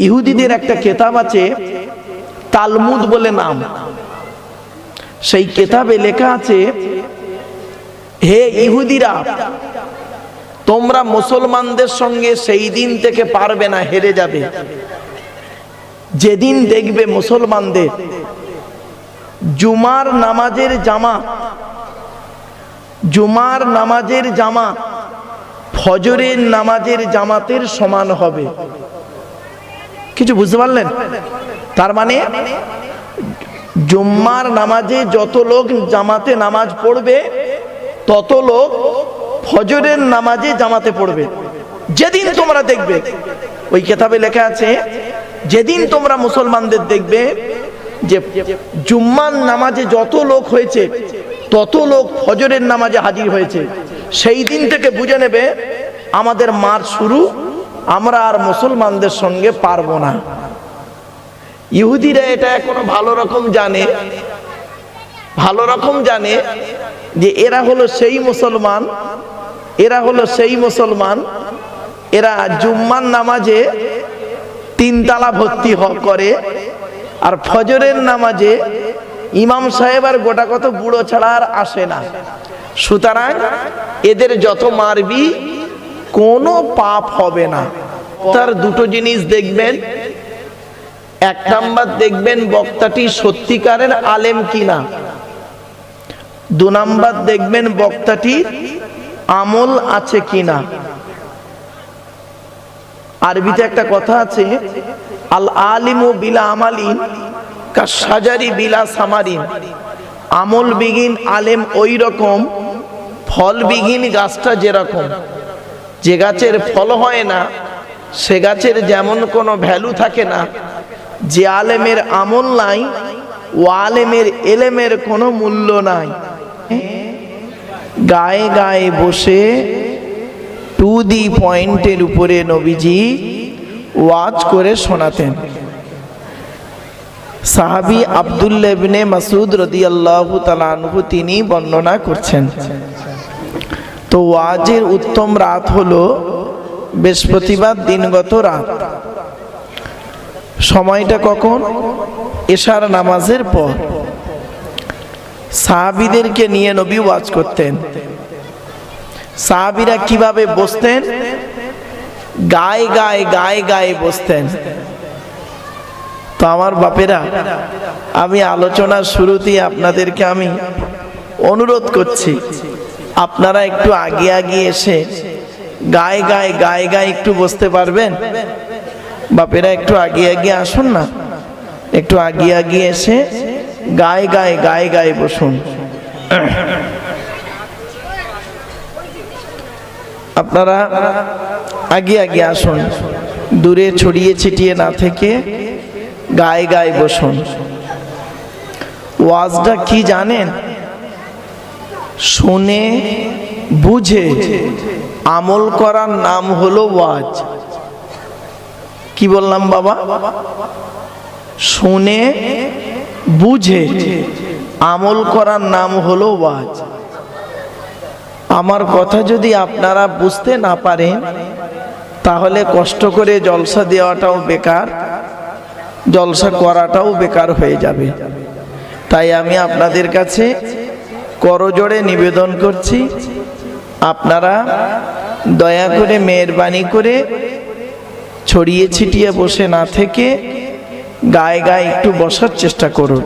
ইহুদিদের একটা কিতাব আছে তালমুদ বলে নাম। সেই কিতাবে লেখা আছে, হে ইহুদিরা, তোমরা মুসলমানদের সঙ্গে সেই দিন থেকে পারবে না, হেরে যাবে যেদিন দেখবে মুসলমানদের জুমার নামাজের জামা ফজরের নামাজের জামাতের সমান হবে। কিছু বুঝতে পারলেন? তার মানে জুম্মার নামাজে যত লোক জামাতে নামাজ পড়বে তত লোক ফজরের নামাজে জামাতে পড়বে যেদিন তোমরা দেখবে। ওই কিতাবে লেখা আছে, যেদিন তোমরা মুসলমানদের দেখবে যে জুম্মার নামাজে যত লোক হয়েছে তত লোক ফজরের নামাজে হাজির হয়েছে, সেই দিন থেকে বুঝে নেবে আমাদের মার শুরু, আমরা আর মুসলমানদের সঙ্গে পারবো না। ইহুদিরা এটা এখনো ভালো রকম জানে যে এরা হলো সেই মুসলমান, এরা জুম্মার নামাজে 3 তালা ভর্তি করে, আর ফজরের নামাজে ইমাম সাহেব আর গোটা কত বুড়ো ছাড়া আর আসে না। সুতরাং এদের যত মারবি কোনো পাপ হবে না। তার দুটো জিনিস দেখবেন, 1 নাম্বার দেখবেন বক্তাটি সত্যিকারের আলেম কিনা, 2 নাম্বার দেখবেন বক্তাটি আমল আছে কিনা। আরবিতে একটা কথা আছে, আল আলিমু বিলা আমালিন কাশাজারি বিলা সামারিন। আমল বিহীন আলেম ওই রকম, ফল বিহীন গাছটা যেরকম। যে গাছের ফল হয় না সে গাছের যেমন কোনো ভ্যালু থাকে না, যে আলেমের আমল নাই ও আলেমের এলেমের কোনো মূল্য নাই। গায়ে গায়ে বসে টু দি পয়েন্টের উপরে নবীজি ওয়াজ করে শোনাতেন। সাহাবী আব্দুল্লাহ ইবনে মাসউদ রাদিয়াল্লাহু তাআলা আনহু তিনি বর্ণনা করছেন। তো ওয়াজের উত্তম রাত হলো বৃহস্পতিবার দিনগত রাত। সময়টা কখন? এশার নামাজের পর। সাহাবীদেরকে নিয়ে নবী ওয়াজ করতেন। সাহাবীরা কিভাবে বসতেন? গায়ে গায়ে বসতেন। তো আমার বাপেরা, আমি আলোচনার শুরুতেই আপনাদেরকে আমি অনুরোধ করছি, আপনারা একটু আগে এসে গায়ে গায়ে একটু বসতে পারবেন? বাপেরা একটু আগে আসুন না, একটু আগে এসে গায়ে গায়ে বসুন। আপনারা আগে আসুন, দূরে ছড়িয়ে ছিটিয়ে না থেকে গায়ে বসুন। ওয়াজটা কি জানেন? শুনে বুঝে আমল করার নাম হলো ওয়াজ। কি বললাম বাবা? শুনে বুঝে আমল করার নাম হলো ওয়াজ। আমার কথা যদি আপনারা বুঝতে না পারেন তাহলে কষ্ট করে জলসা দেওয়াটাও বেকার, জলসা করাটাও বেকার হয়ে যাবে। তাই আমি আপনাদের কাছে করজোড়ে নিবেদন করছি, আপনারা দয়া করে মেহেরবানি করে ছড়িয়ে ছিটিয়ে বসে না থেকে গায়ে একটু বসার চেষ্টা করুন।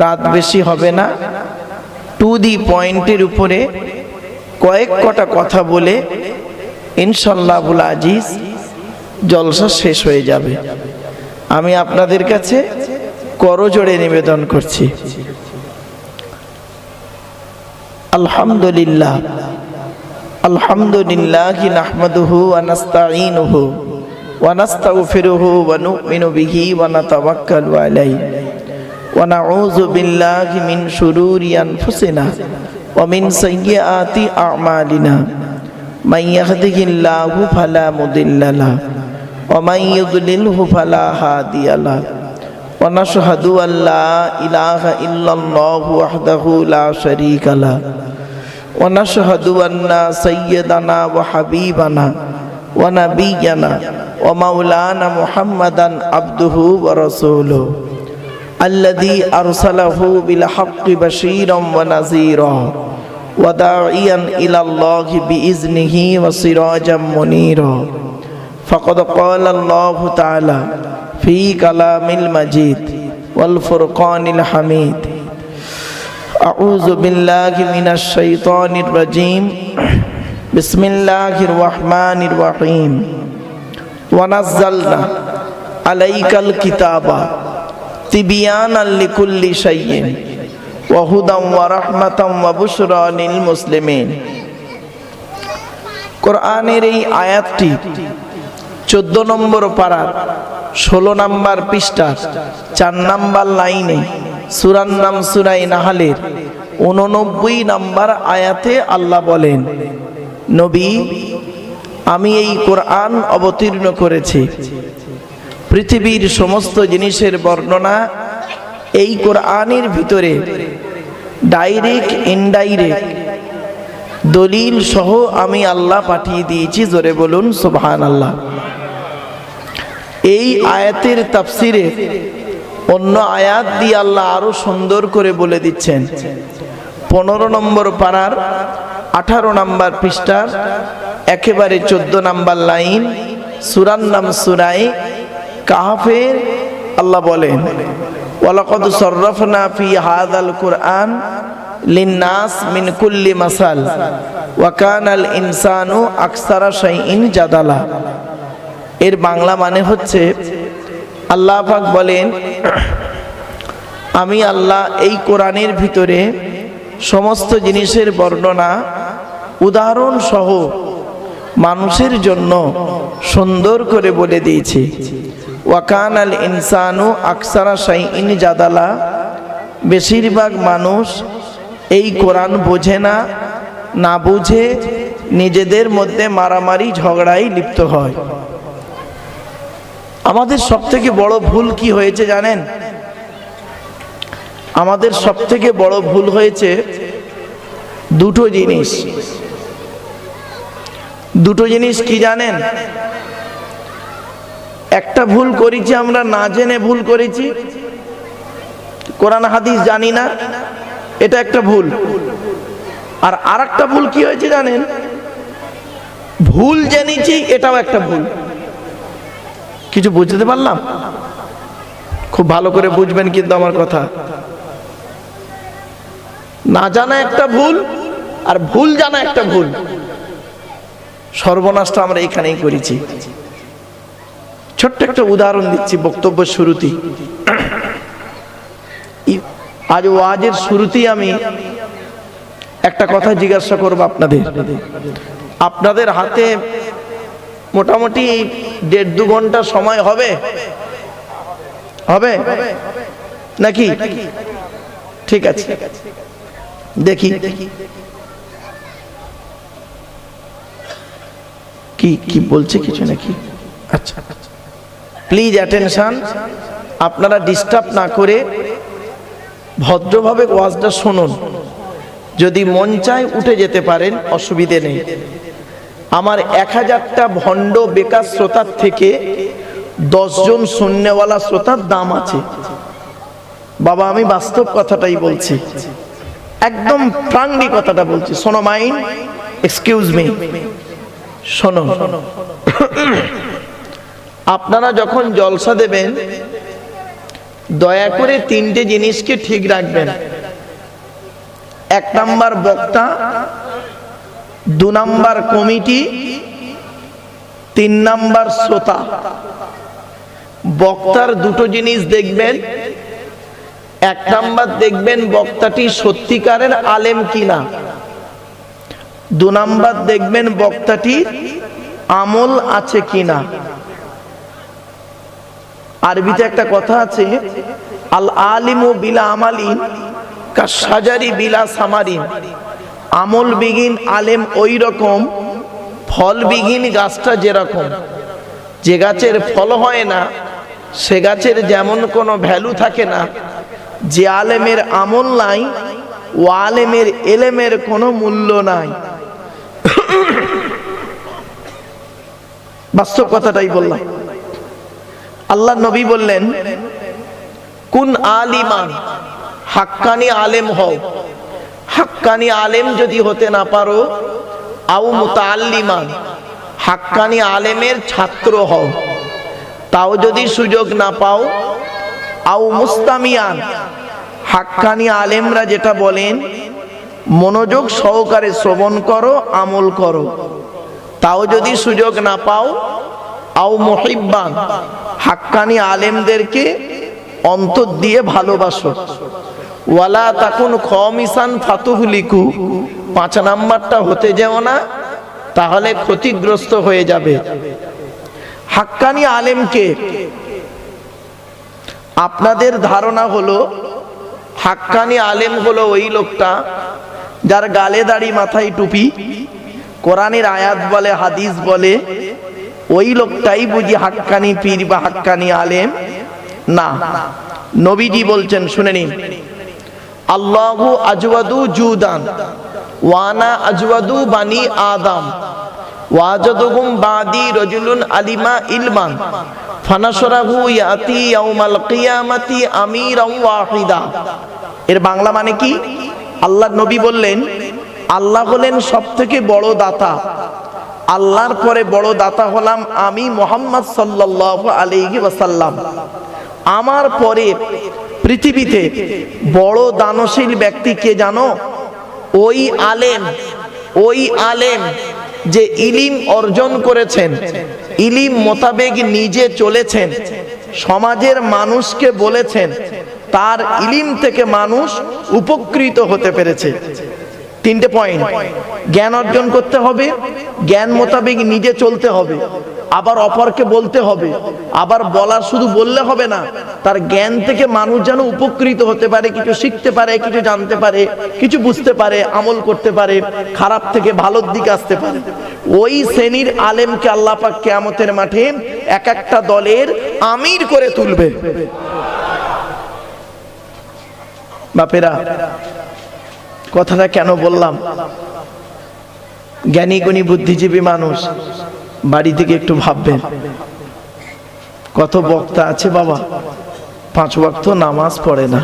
রাত বেশি হবে না, টু দি পয়েন্টের উপরে কয়েক কটা কথা বলে ইনশাআল্লাহ আবুল আজিজ জলসা শেষ হয়ে যাবে। আমি আপনাদের কাছে করজোড়ে নিবেদন করছি। আলহামদুলিল্লাহ নাহমাদুহু ওয়া নাস্তাঈনুহু ওয়া নাস্তাগফিরুহু ওয়া নু'মিনু বিহি ওয়া নাতাওয়াক্কালু আলাইহি ওয়া নাউযু বিল্লাহি মিন শুরুরি আনফুসিনা ওয়া মিন সাইয়্যাতি আ'মালিনা। মান ইয়াহদিহিল্লাহু ফালা মুদিল্লা লাহু ওয়া মান ইউদ্লিলহু ফালা হাদিয়া লাহু। ওয়া নাশহাদু আল্লা ইলাহা ইল্লাল্লাহু ওয়াহদাহু লা শারীকা লাহু ওয়া নাশহাদু আন্না সাইয়্যিদানা ওয়া হাবিবানা ওয়া নাবিয়্যানা ওয়া মাওলানা মুহাম্মাদান আবদুহু ওয়া রাসূলুহু আল্লাযী আরসালাহু বিল হাক্কি বাশীরান ওয়া নাযীরা ওয়া দাঈয়ান ইলাল্লাহি বিইজনিহি ওয়া সিরাজাম মুনীরা ফাকাদ ক্বালা আল্লাহু তাআলা ফি কালামিল মাজিদ ওয়াল ফুরকানিল হামিদ আউযু বিল্লাহি মিনাশ শাইতানির রাজীম বিসমিল্লাহির রহমানির রহিম ওয়া নাযালনা আলাইকাল কিতাবা তিবয়ানাল লিকুল্লি শাইইন ওয়া হুদাম ওয়া রাহমাতাম ওয়া বুশরা লিল মুসলিমিন। কোরআনের এই আয়াতটি 14 নম্বর পারার 16 নম্বর পৃষ্ঠা 4 নম্বর লাইনে সূরার নাম সূরা নাহলের 89 নম্বর আয়াতে আল্লাহ বলেন, নবী, আমি এই কোরআন অবতীর্ণ করেছি। পৃথিবীর সমস্ত জিনিসের বর্ণনা এই কোরআনের ভিতরে ডাইরেক্ট ইনডাইরেক্ট দলিল সহ আমি আল্লাহ পাঠিয়ে দিয়েছি। জোরে বলুন সুবহানাল্লাহ। এই আয়াতের তাফসিরে অন্য আয়াত দিয়ে আল্লাহ আরো সুন্দর করে বলে দিচ্ছেন। 15 নম্বর পারার 18 নম্বর পৃষ্ঠার একেবারে 14 নম্বর লাইন সূরার নাম সূরা কাহফের আল্লাহ বলেন, ওয়ালাকাদ সাররাফনা ফি হাযাল কুরআন লিন-নাস মিন কুল্লি মাসাল ওয়া কানাল ইনসানু আকসারা শাইইন জাদালা। এর বাংলা মানে হচ্ছে, আল্লাহ পাক বলেন, আমি আল্লাহ এই কোরআনের ভিতরে সমস্ত জিনিসের বর্ণনা উদাহরণ সহ মানুষের জন্য সুন্দর করে বলে দিয়েছি। ওয়া কানাল ইনসানু আকসারা শাইইন জাদালা। বেশিরভাগ মানুষ এই কোরআন বোঝে না, না বুঝে নিজেদের মধ্যে মারামারি ঝগড়ায় লিপ্ত হয়। আমাদের সবথেকে বড় ভুল কি হয়েছে জানেন? আমাদের সবথেকে বড় ভুল হয়েছে দুটো জিনিস। দুটো জিনিস কি জানেন? একটা ভুল করেছি আমরা না জেনে ভুল করেছি, কোরআন হাদিস জানি না, এটা একটা ভুল। আর আরেকটা ভুল কি হয়েছে জানেন? ভুল জেনেছি, এটাও একটা ভুল। কিছু বুঝতে পারলাম? খুব ভালো করে বুঝবেন কিন্তু আমার কথা। না জানা একটা ভুল আর ভুল জানা একটা ভুল। সর্বনাশটা আমরা এখানেই করেছি। ছোট্ট একটা উদাহরণ দিচ্ছি বক্তব্য শুরুতেই। আজ ওয়াজের শুরুতেই আমি একটা কথা জিজ্ঞাসা করব আপনাদের। আপনাদের হাতে মোটামুটি 1.5-2 ঘন্টা সময় হবে? হবে নাকি? ঠিক আছে, দেখি কি কি বলছে কিছু নাকি? আচ্ছা, প্লিজ অ্যাটেনশন। আপনারা ডিস্টার্ব না করে ভদ্রভাবে ওয়াজটা শুনুন। যদি মন চায় উঠে যেতে পারেন, অসুবিধে নেই। আমার 1000টা ভণ্ড বেকার শ্রোতার থেকে 10 জন শুননেওয়ালা শ্রোতার দাম আছে। বাবা, আমি বাস্তব কথাটাই বলছি, একদম ফ্রাঙ্কলি কথাটা বলছি। শোনো মাইন্ড, এক্সকিউজ মি, শোনো। আপনারা যখন জলসা দেবেন, দয়া করে 3টে জিনিসকে ঠিক রাখবেন। 1 নাম্বার বক্তা, 2 নাম্বার কমিটি, 3 নাম্বার শ্রোতা। বক্তার দুটো জিনিস দেখবেন। 1 নাম্বার দেখবেন বক্তাটি সত্যিকারের আলেম কিনা। 2 নাম্বার দেখবেন বক্তাটি আমল আছে কিনা। আরবিতে একটা কথা আছে, আল আলিমু বিলা আমালিন কাশাজারি বিলা সামারিন। আমল বিহীন আলেম ওই রকম, ফল বিহীন গাছটা যেরকম। যে গাছের ফল হয় না সে গাছের যেমন কোনো ভ্যালু থাকে না, যে আলেমের আমল নাই ও আলেমের এলেমের কোনো মূল্য নাই। বাস্তব কথাটাই বললাম। আল্লাহ নবী বললেন, কুন আলিমান, হাক্কানি আলেম হও। হাক্কানি আলেম যদি হতে না পারো, আও মুতাআল্লিমান, হাক্কানি আলেমের ছাত্র হও। তাও যদি সুযোগ না পাও, আও মুস্তামিয়ান, হাক্কানি আলেমরা যেটা বলেন মনোযোগ সহকারে শ্রবণ করো, আমল করো। তাও যদি সুযোগ না পাও, আও মুহিব্বান, হাক্কানি আলেমদেরকে অন্তর দিয়ে ভালোবাসো। ওয়ালা তাকুন খামিসান ফাতুহলিকু, 5 নাম্বারটা হতে যেও না, তাহলে ক্ষতিগ্রস্ত হয়ে যাবে। হাক্কানি আলেমকে আপনাদের ধারণা হলো হাক্কানি আলেম হলো ওই লোকটা যার গালে দাড়ি মাথায় টুপি, কোরআনের আয়াত বলে হাদিস বলে, ওই লোকটাই বুঝি হাক্কানি পীর বা হাক্কানি আলেম না। নবীজি বলছেন, শুনে নিন, আল্লাহু আজওয়াদু জুদান ওয়ানা আজওয়াদু বানি আদম ওয়াজাদুহুম বাদি রাজুলুন আলিমা ইলমান ফানাশরাহু ইয়াতি ইয়াউমাল কিয়ামাতি আমিরান ওয়াহিদা। এর বাংলা মানে কি? আল্লাহর নবী বললেন, আল্লাহ হলেন সবথেকে বড় দাতা, আল্লাহর পরে বড় দাতা হলাম আমি মুহাম্মদ সাল্লাল্লাহু আলাইহি ওয়াসাল্লাম। আমার পরে পৃথিবীতে বড় দানশীল ব্যক্তি কে জানো? ওই আলেম যে ইলিম অর্জন করেছেন, ইলিম মোতাবেক নিজে চলেছেন, সমাজের মানুষকে বলেছেন, তার ইলিম থেকে মানুষ উপকৃত হতে পেরেছে। 3টে পয়েন্ট: জ্ঞান অর্জন করতে হবে, জ্ঞান মোতাবেক নিজে চলতে হবে, আবার অপরকে বলতে হবে। আবার বলার শুধু বললে হবে না, তার জ্ঞান থেকে মানুষ যেন উপকৃত হতে পারে, কিছু শিখতে পারে, কিছু জানতে পারে, কিছু বুঝতে পারে, আমল করতে পারে, খারাপ থেকে ভালোর দিকে আসতে পারে। ওই শ্রেণীর আলেমকে আল্লাহ পাক কিয়ামতের মাঠে এক একটা দলের আমির করে তুলবে। বাপেরা, কথাটা কেন বললাম? জ্ঞানী গুণী বুদ্ধিজীবী মানুষ বাড়ি থেকে একটু ভাববেন। কত বক্তা আছে বাবা, 5 ওয়াক্ত নামাজ পড়ে না।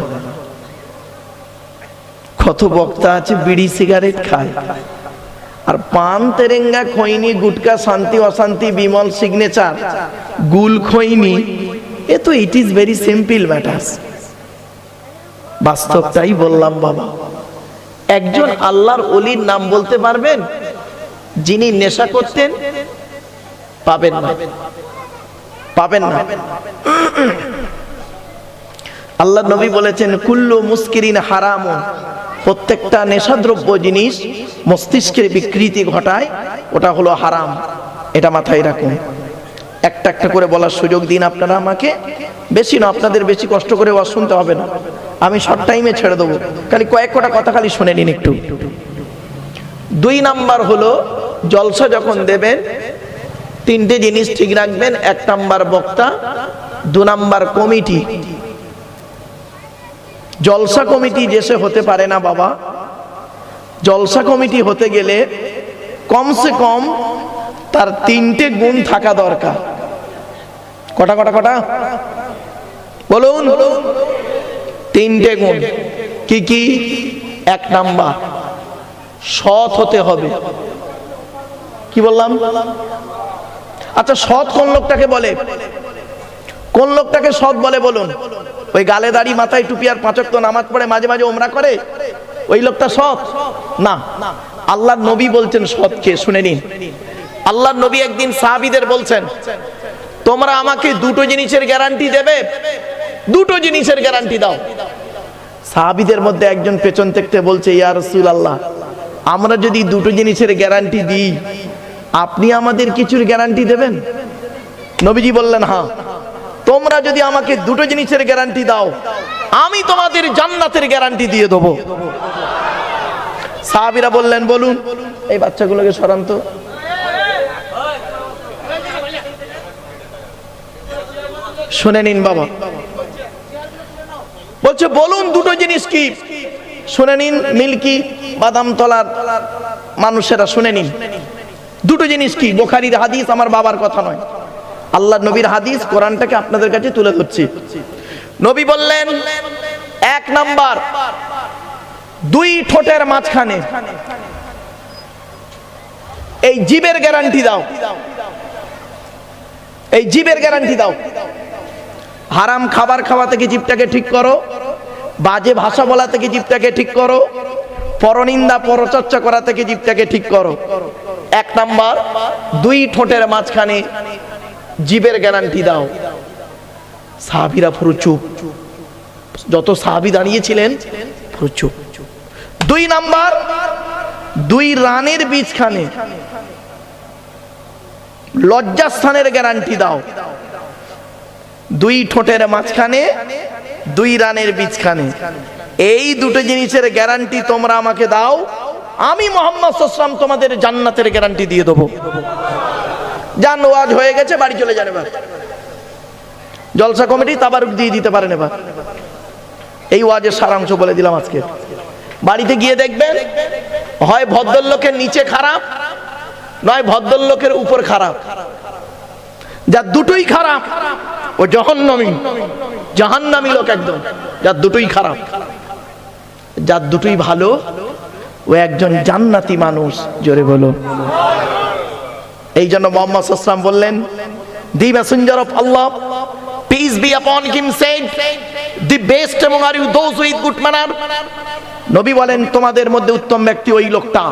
কত বক্তা আছে বিড়ি সিগারেট খায়, আর পান তেরেঙ্গা খৈনি গুটকা শান্তি অশান্তি বিমল সিগনেচার গুল খৈনি, এ তো it is very simple matters. বাস্তবটাই বললাম বাবা। একজন আল্লাহর ওলির নাম বলতে পারবেন যিনি নেশা করতেন? পাবেন না, পাবেন না। আল্লাহ নবী বলেছেন, কুল্লু মুস্কিরিন হারামুন, প্রত্যেকটা নেশাদ্রব্য জিনিস মস্তিষ্কের বিকৃতি ঘটায়, ওটা হলো হারাম। এটা মাথায় রাখুন। একটা একটা করে বলার সুযোগ দিন আপনারা আমাকে, বেশি না, আপনাদের বেশি কষ্ট করে ওয়াজ শুনতে হবে না, আমি শর্ট টাইমে ছেড়ে দেবো। খালি কয়েক কটা কথা খালি শুনে নিন একটু। 2 নাম্বার হলো, জলসা যখন দেবেন 3টে জিনিস ঠিক রাখবেন। 1 নাম্বার বক্তা, 2 নাম্বার কমিটি। জলসা কমিটি যেসে হতে পারে না বাবা, জলসা কমিটি হতে গেলে কমসে কম তার 3টে গুণ থাকা দরকার। কটা কটা কটা বলুন? 3টে গুণ। কি কি? 1 নাম্বার, সৎ হতে হবে। কি বললাম? আচ্ছা, সৎ কোন লোকটাকে বলে? কোন লোকটাকে সৎ বলে বলুন? ওই গালে দাড়ি মাথায় টুপি আর 5 ওয়াক্ত নামাজ পড়ে মাঝে মাঝে ওমরা করে, ওই লোকটা সৎ না। আল্লাহর নবী বলছেন সৎকে, শুনে নিন। আল্লাহর নবী একদিন সাহাবীদের বলছেন, তোমরা আমাকে 2টো জিনিসের গ্যারান্টি দেবে, 2টো জিনিসের গ্যারান্টি দাও। সাহাবীদের মধ্যে একজন পেছন থেকে বলছে, ইয়া রাসূলুল্লাহ, আমরা যদি 2টো জিনিসের গ্যারান্টি দিই, আপনি আমাদের কিছুর গ্যারান্টি দেবেন? নবীজি বললেন, হ্যাঁ, তোমরা যদি আমাকে 2টো জিনিসের গ্যারান্টি দাও, আমি তোমাদের জান্নাতের গ্যারান্টি দিয়ে দেবো। সাহাবীরা বললেন, বলুন। এই বাচ্চাগুলোকে সরান তো। শুনে নিন বাবা, বলছে বলুন 2টো জিনিস কি? শুনে নিন, মিল্কি বাদাম তলার মানুষেরা শুনে নিন। দুটো জিনিস কি? বুখারীর হাদিস, আমার বাবার কথা নয়, আল্লাহর নবীর হাদিস, কোরআনটাকে আপনাদের কাছে তুলে ধরছি। নবী বললেন, এক নাম্বার, দুই ঠোঁটের মাঝখানে এই জিবের গ্যারান্টি দাও, এই জিবের গ্যারান্টি দাও। হারাম খাবার খাওয়া থেকে জিভটাকে ঠিক করো, বাজে ভাষা বলা থেকে জিভটাকে ঠিক করো, পরনিন্দা পরচর্চা করা থেকে জিভটাকে ঠিক করো। এক নাম্বার, দুই ঠোঁটের মাঝখানে জিবের গ্যারান্টি দাও। সাহাবীরা পুরো চুপ, যত সাহাবী দাঁড়িয়েছিলেন পুরো চুপ। দুই নাম্বার, দুই রানের বীজখানে লজ্জাস্থানের গ্যারান্টি দাও। দুই ঠোঁটের মাঝখানে, দুই রানের বীজখানে, এই দুটো জিনিসের গ্যারান্টি তোমরা আমাকে দাও, আমি মুহাম্মদ সাল্লাল্লাহু আলাইহি ওয়াসাল্লাম তোমাদের জান্নাতের গ্যারান্টি দিয়ে দেবো। জান, ওয়াজ হয়ে গেছে, বাড়ি চলে যান এবার। জলসা কমিটি তাবারুক দিয়ে দিতে পারেন এবার। এই ওয়াজের সারাংশ বলে দিলাম আজকে। বাড়িতে গিয়ে দেখবেন, হয় ভদ্রলোকের নিচে খারাপ, নয় ভদ্রলোকের উপর খারাপ। যার দুটোই খারাপ ও জাহান্নামী, জাহান্নামী লোক একদম। যার দুটোই খারাপ, যার দুটোই ভালো, ও একজন জান্নাতি মানুষ। জোরে বলো। এই জন্য মুহাম্মদ সাল্লাল্লাহু আলাইহি ওয়াসাল্লাম বললেন, the messenger of Allah, peace be upon him, said, the best among you those with good manner. নবী বলেন, তোমাদের মধ্যে উত্তম ব্যক্তি ওই লোকটা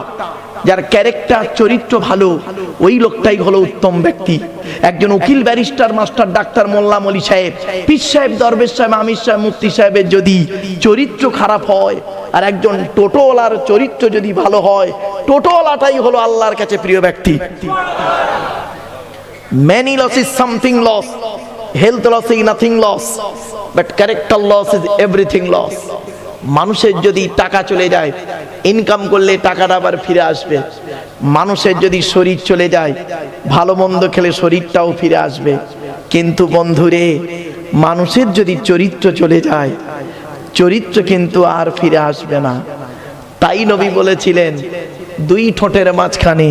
যার ক্যারেক্টার, চরিত্র ভালো, ওই লোকটাই হলো উত্তম ব্যক্তি। একজন উকিল, ব্যারিস্টার, মাস্টার, ডাক্তার, মোল্লা, মলি সাহেব, পীর সাহেব, দরবেশ সাহেব, আমির সাহেব, মুফতি সাহেবের যদি চরিত্র খারাপ হয়, আর একজন টোটোওয়ালার চরিত্র যদি ভালো হয়, টোটোওয়ালাটাই হলো আল্লাহর কাছে প্রিয় ব্যক্তি। Many loss is something loss, health loss is nothing loss, but character loss is everything loss. মানুষের যদি টাকা চলে যায়, ইনকাম করলে টাকাটা আবার ফিরে আসবে। মানুষের যদি শরীর চলে যায়, ভালো মন্দ খেলে শরীরটাও ফিরে আসবে। কিন্তু বন্ধুরে, মানুষের যদি চরিত্র চলে যায়, চরিত্র কিন্তু আর ফিরে আসবে না। তাই নবী বলেছিলেন, দুই ঠোঁটের মাঝখানে,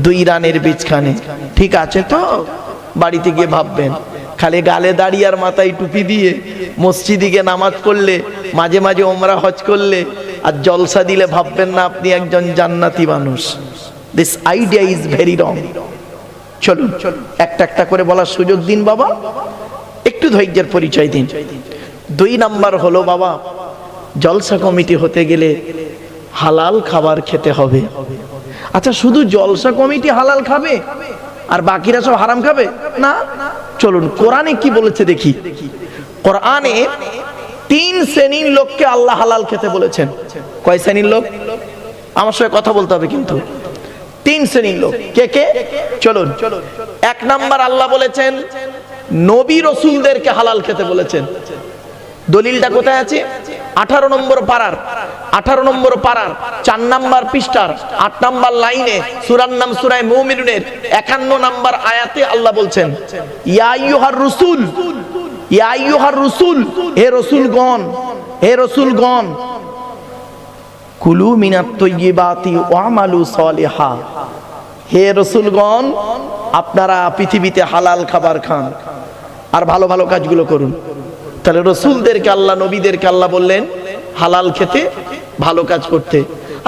দুই রানের বীজখানে। ঠিক আছে তো? বাড়িতে গিয়ে ভাববেন, খালি গালে দাড়ি আর মাথায় টুপি দিয়ে মসজিদে গিয়ে নামাজ পড়লে, মাঝে মাঝে ওমরা হজ করলে আর জলসা দিলে ভাববেন না আপনি একজন জান্নাতি মানুষ। This idea is very wrong. চলুন একটা একটা করে বলার সুযোগ দিন বাবা, একটু ধৈর্যের পরিচয় দিন। দুই নাম্বার হলো বাবা, জলসা কমিটি হতে গেলে হালাল খাবার খেতে হবে। আচ্ছা, শুধু জলসা কমিটি হালাল খাবে আর বাকিরা সব হারাম খাবে? না। চলুন কোরআনে কি বলেছে দেখি। কোরআনে তিন শ্রেণীর লোককে আল্লাহ হালাল খেতে বলেছেন। কয় শ্রেণীর লোক? আমার সঙ্গে কথা বলতে হবে কিন্তু। তিন শ্রেণীর লোক। কে কে? চলুন। এক নাম্বার, আল্লাহ বলেছেন নবী রাসূলদেরকে হালাল খেতে বলেছেন। দলিলটা কোথায় আছে? 18 নম্বর পারার 4 নাম্বার পৃষ্ঠার 8 নাম্বার লাইনে, সূরার নাম সূরা মুমিনুনের 51 নাম্বার আয়াতে আল্লাহ বলছেন, ইয়া আইয়ুহার রাসূল, ইয়া আইয়ুহার রাসূল, হে রাসূলগণ, হে রাসূলগণ, কুলু মিনাত তাইয়্যিবাতি ওয়ামালু সলিহা। হে রাসূলগণ, আপনারা পৃথিবীতে হালাল খাবার খান আর ভালো ভালো কাজগুলো করুন। তাহলে রাসূলদেরকে আল্লাহ, নবীদেরকে আল্লাহ বললেন হালাল খেতে, ভালো কাজ করতে।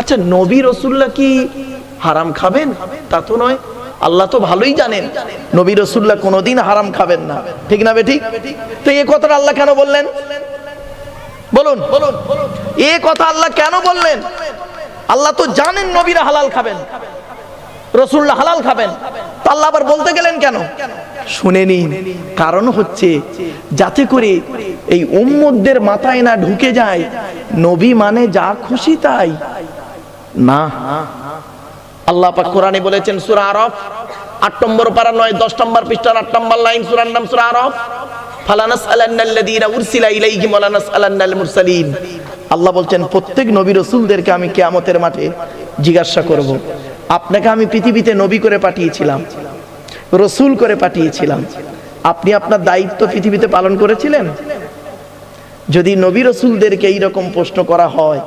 আচ্ছা, নবী রাসূলরা কি হারাম খাবেন? তা তো নয়। আল্লাহ তো ভালোই জানেন নবী রাসূলরা কোনোদিন হারাম খাবেন না, ঠিক না বেঠিক? তো এই কথাটা আল্লাহ কেন বললেন? বলুন, এই কথা আল্লাহ কেন বললেন? আল্লাহ তো জানেন নবীরা হালাল খাবেন, রাসূলরা হালাল খাবেন, তো আল্লাহ আবার বলতে গেলেন কেন? শুনে নিন। কারণ হচ্ছে যাতে করে এই উম্মতদের মাথায় না ঢুকে যায় নবী মানে যা খুশি তাই না। আল্লাহ পাক কোরআনে বলেছেন, সূরা আরাফ 8 নম্বর পারা 9-10 নম্বর পৃষ্ঠার 8 নম্বর লাইন, সূরার নাম সূরা আরাফ, ফালানাসআলান্নাল্লাযীনা উরসিলা ইলাইহিম ওয়া লানাসআলান্নাল মুরসালিন। আল্লাহ বলছেন প্রত্যেক নবী রাসূলদেরকে আমি কিয়ামতের মাঠে জিজ্ঞাসা করব, আপনাকে আমি পৃথিবীতে নবী করে পাঠিয়েছিলাম, রাসূল করে পাঠিয়েছিলাম, আপনি আপনার দায়িত্ব পৃথিবীতে পালন করেছিলেন? যদি নবী রাসূলদেরকে এই রকম প্রশ্ন করা হয়,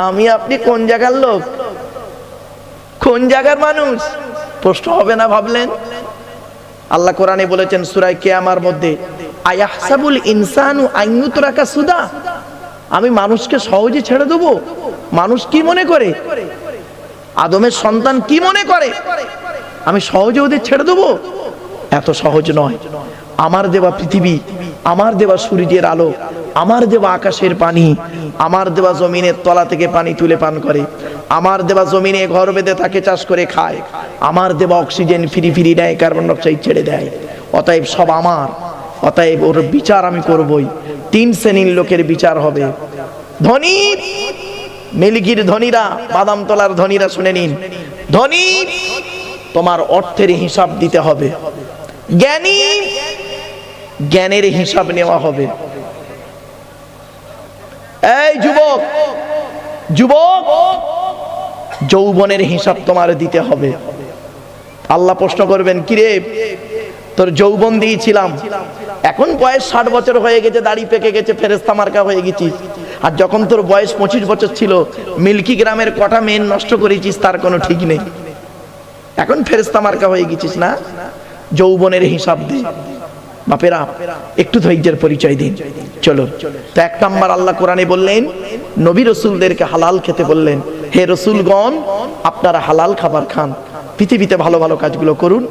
আমি আপনি কোন জায়গার লোক, কোন জায়গার মানুষ? প্রশ্ন হবে না ভাবলেন? আল্লাহ কোরআনে বলেছেন সূরা কিয়ামার মধ্যে, আয়াহসাবুল ইনসানু আইয়ুতরাকা সুদা, আমি মানুষকে সহজে ছেড়ে দেবো? মানুষ কি মনে করে, আদমের সন্তান কি মনে করে আমি সহজে ওদের ছেড়ে দেবো? এত সহজ নয়। আমার দেওয়া পৃথিবী, আমার দেওয়া সূর্যের আলো, আমার দেওয়া আকাশের পানি, আমার দেওয়া জমিনের তলা থেকে পানি তুলে পান করে, আমার দেওয়া জমিনে ঘর বেঁধে তাকে চাষ করে খায়, আমার দেওয়া অক্সিজেন ফিরি ফিরি নেয়, কার্বন ডাইঅক্সাইড ছেড়ে দেয়। অতএব সব আমার, অতএব ওর বিচার আমি করবই। 3 শ্রেণীর লোকের বিচার হবে। ধনী, মিল্কির ধনীরা, বাদামতলার ধনীরা শুনে নিন, ধনী তোমার অর্থের হিসাব দিতে হবে। জ্ঞানী, জ্ঞানের হিসাব নেওয়া হবে। এই যুবক, যুবক যৌবনের হিসাব তোমার দিতে হবে। আল্লাহ প্রশ্ন করবেন, কিরে তোর যৌবন দিয়েছিলাম, এখন বয়স 60 বছর হয়ে গেছে, দাড়ি পেকে গেছে, ফেরেশতা মার্কা হয়ে গেছিস। আর যখন তোর বয়স 25 বছর ছিল, মিল্কি গ্রামের কটা মেন নষ্ট করেছিস তার কোনো ঠিক নেই, এখন ফেরেশতা মার্কা হয়ে গেছিস না? যৌবনের হিসাব দে। বাপেরা একটু ধৈর্যের পরিচয় দিন। চলো তো 1 নাম্বার আল্লাহ কোরআনে বললেন, নবী রাসূলদেরকে হালাল খেতে বললেন। হে রাসূলগণ, আপনারা হালাল খাবার খান, পৃথিবীতে ভালো ভালো কাজগুলো করুন।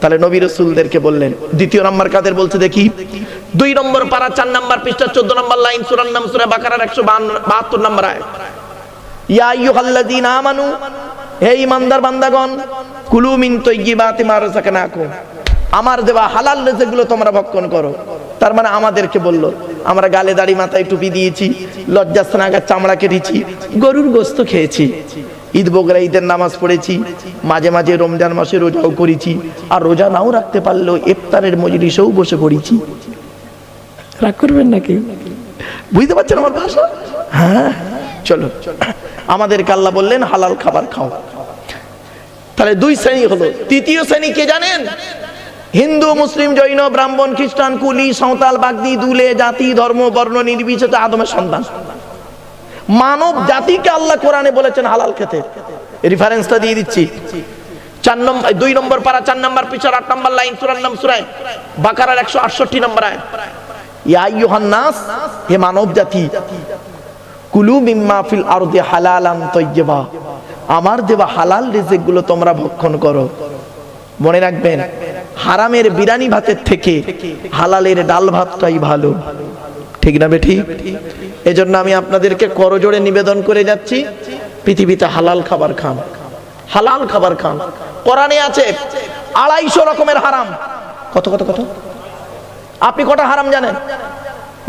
তাহলে নবী রাসূলদেরকে বললেন। দ্বিতীয় নাম্বার কাদের বলছে দেখি? 2 নম্বর পারা 4 নম্বর পৃষ্ঠা 14 নম্বর লাইন, সূরার নাম সূরা বাকারার 172 নম্বর আয়াত। ইয়া আইয়ুহাল্লাযীনা আমানু, হে ঈমানদার বান্দাগণ, কুলু মিন তাইয়্যিবাতি মা রাযাকনাকুম, আমার দেওয়া হালাল রিজিকগুলো তোমরা ভক্ষণ করো। তার মানে আমাদেরকে বলল, আমরা গালে দাড়ি মাথায় টুপি দিয়েছি, লজ্জাস্থানাগার চামড়া কেটেছি, গরুর গোশত খেয়েছি, ঈদ বকরা ঈদের নামাজ পড়েছি, মাঝে মাঝে রমজান মাসে রোজাও করেছি, আর রোজা নাও রাখতে পারলেও ইফতারের মজলিসেও বসে পড়েছি। রাগ করবেন নাকি? বুঝতে পারছেন আমার ভাষা? হ্যাঁ, চলো আমাদেরকে আল্লাহ বললেন হালাল খাবার খাও। তাহলে 2 শ্রেণী হলো। তৃতীয় শ্রেণী কে জানেন? হিন্দু, মুসলিম, জৈন, ব্রাহ্মণ, খ্রিস্টান, কুলি, সাঁওতাল, বাগদি, দুলে, জাতি, ধর্ম, বর্ণ নির্বিশেষে আদমের সন্তান, মানব জাতিকে আল্লাহ কোরআনে বলেছেন হালাল খেতে। রেফারেন্সটা দিয়ে দিচ্ছি। 2 নম্বর পারা 4 নম্বর পৃষ্ঠার 8 নম্বর লাইন, সূরার নাম সূরা বাকারার 168 নম্বর আয়াত। ইয়া আইয়ুহান নাস, হে মানব জাতি, কুলু মিম্মা ফিল আরদি হালালান তাইয়্যিবা, আমার দেওয়া হালাল রিজিকগুলো তোমরা ভক্ষণ করো। মনে রাখবেন, হারামের বিরানি ভাতের থেকে হালালের ডাল ভাতটাই ভালো, ঠিক না বেঠি? এজন্য আমি আপনাদেরকে করজোড়ে নিবেদন করে যাচ্ছি, পৃথিবীতে হালাল খাবার খান, হালাল খাবার খান। কোরআনে আছে 250 রকমের হারাম। কত কত কত? আপনি কটা হারাম জানেন?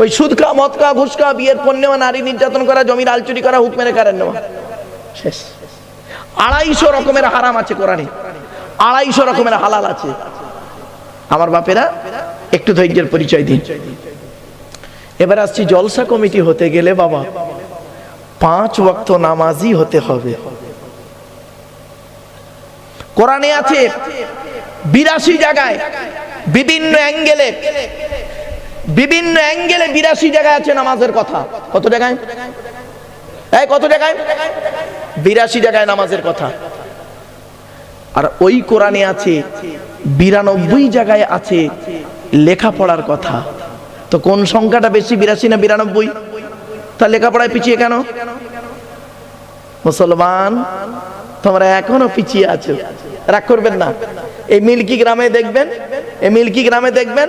ওই সুদ খাওয়া, মদ খাওয়া, ঘুষ খাওয়া, বিয়ের পণ নেওয়া, নারী নির্যাতন করা, জমির আলচুরি করা, হুক মেরে কারেন্ট নেওয়া, শেষ। 250 রকমের হারাম আছে কোরআনে, 250 রকমের হালাল আছে। আমার বাপেরা একটু ধৈর্যের পরিচয় দিন। এবার আসছি, জলসা কমিটি হতে গেলে বাবা 5 ওয়াক্ত নামাজি হতে হবে। কোরআনে আছে 82 জায়গায়, বিভিন্ন অ্যাঙ্গেলে 82 জায়গায় আছে নামাজের কথা। কত জায়গায়? কত জায়গায়? 82 জায়গায় নামাজের কথা। আর ওই কোরআনে আছে 92 জায়গায় আছে লেখাপড়ার কথা। তো কোন সংখ্যাটা বেশি, 82 না 92? তা লেখাপড়ায় পিছিয়ে কেন? মুসলমান তোমরা এখনো পিছিয়ে আছো, রাগ করবেন না। এই মিল্কি গ্রামে দেখবেন,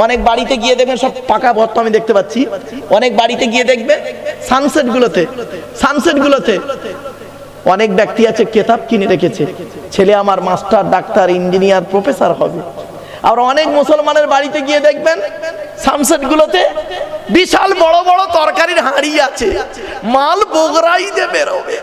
অনেক বাড়িতে গিয়ে দেখবেন সব পাকা ভর্ত, আমি দেখতে পাচ্ছি। অনেক বাড়িতে গিয়ে দেখবেন সানসেট গুলোতে অনেক ব্যক্তি আছে কিতাব কিনে রেখেছে, ছেলে আমার মাস্টার, ডাক্তার, ইঞ্জিনিয়ার, প্রফেসর হবে। আর অনেক মুসলমানের বাড়িতে গিয়ে দেখবেন সানসেট গুলোতে বিশাল বড় বড় তরকারির হাঁড়ি আছে, মাল বগরাই দিয়ে বেরোবে।